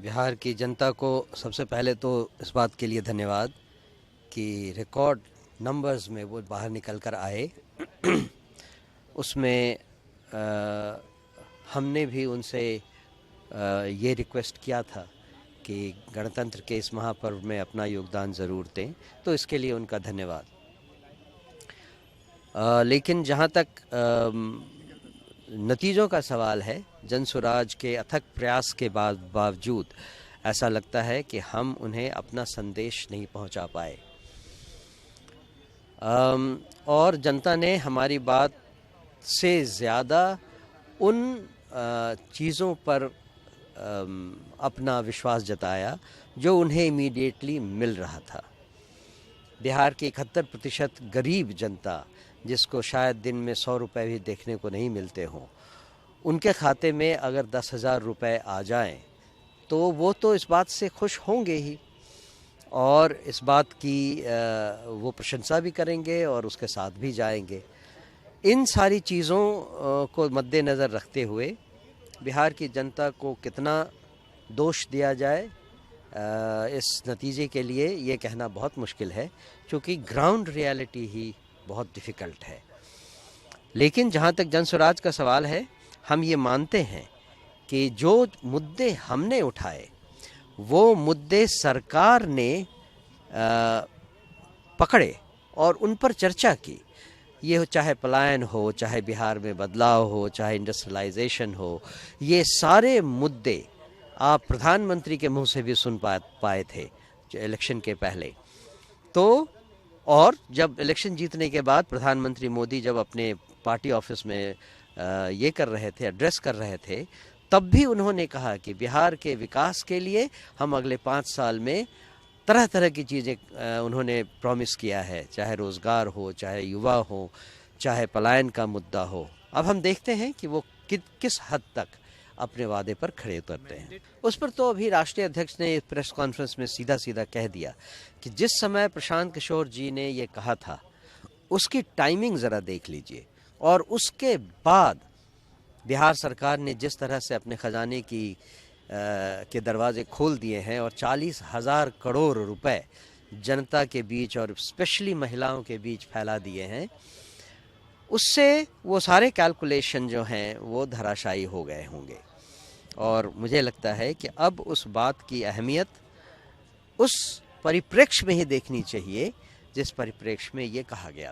बिहार की जनता को सबसे पहले तो इस बात के लिए धन्यवाद कि रिकॉर्ड नंबर्स में वो बाहर निकल कर आए। उसमें हमने भी उनसे ये रिक्वेस्ट किया था कि गणतंत्र के इस महापर्व में अपना योगदान ज़रूर दें, तो इसके लिए उनका धन्यवाद। लेकिन जहाँ तक नतीजों का सवाल है, जनसुराज के अथक प्रयास के बावजूद ऐसा लगता है कि हम उन्हें अपना संदेश नहीं पहुंचा पाए। और जनता ने हमारी बात से ज़्यादा उन चीज़ों पर अपना विश्वास जताया जो उन्हें इमीडिएटली मिल रहा था। बिहार की 71% गरीब जनता, जिसको शायद दिन में 100 रुपये भी देखने को नहीं मिलते हों, उनके खाते में अगर 10,000 रुपये आ जाएं तो वो तो इस बात से खुश होंगे ही, और इस बात की वो प्रशंसा भी करेंगे और उसके साथ भी जाएंगे। इन सारी चीज़ों को मद्देनज़र रखते हुए बिहार की जनता को कितना दोष दिया जाए इस नतीजे के लिए ये कहना बहुत मुश्किल है, क्योंकि ग्राउंड रियलिटी ही बहुत डिफ़िकल्ट है। लेकिन जहाँ तक जनसुराज का सवाल है, हम ये मानते हैं कि जो मुद्दे हमने उठाए वो मुद्दे सरकार ने पकड़े और उन पर चर्चा की। ये चाहे पलायन हो, चाहे बिहार में बदलाव हो, चाहे इंडस्ट्रियलाइजेशन हो, ये सारे मुद्दे आप प्रधानमंत्री के मुंह से भी सुन पाए थे इलेक्शन के पहले। तो और जब इलेक्शन जीतने के बाद प्रधानमंत्री मोदी जब अपने पार्टी ऑफिस में ये कर रहे थे, एड्रेस कर रहे थे, तब भी उन्होंने कहा कि बिहार के विकास के लिए हम अगले 5 साल में तरह तरह की चीज़ें उन्होंने प्रॉमिस किया है, चाहे रोज़गार हो, चाहे युवा हो, चाहे पलायन का मुद्दा हो। अब हम देखते हैं कि वो किस हद तक अपने वादे पर खड़े उतरते हैं। उस पर तो अभी राष्ट्रीय अध्यक्ष ने प्रेस कॉन्फ्रेंस में सीधा सीधा कह दिया कि जिस समय प्रशांत किशोर जी ने ये कहा था उसकी टाइमिंग ज़रा देख लीजिए, और उसके बाद बिहार सरकार ने जिस तरह से अपने ख़जाने के दरवाजे खोल दिए हैं और 40,000 करोड़ रुपए जनता के बीच और स्पेशली महिलाओं के बीच फैला दिए हैं, उससे वो सारे कैलकुलेशन जो हैं वो धराशायी हो गए होंगे। और मुझे लगता है कि अब उस बात की अहमियत उस परिप्रेक्ष्य में ही देखनी चाहिए जिस परिप्रेक्ष्य में ये कहा गया।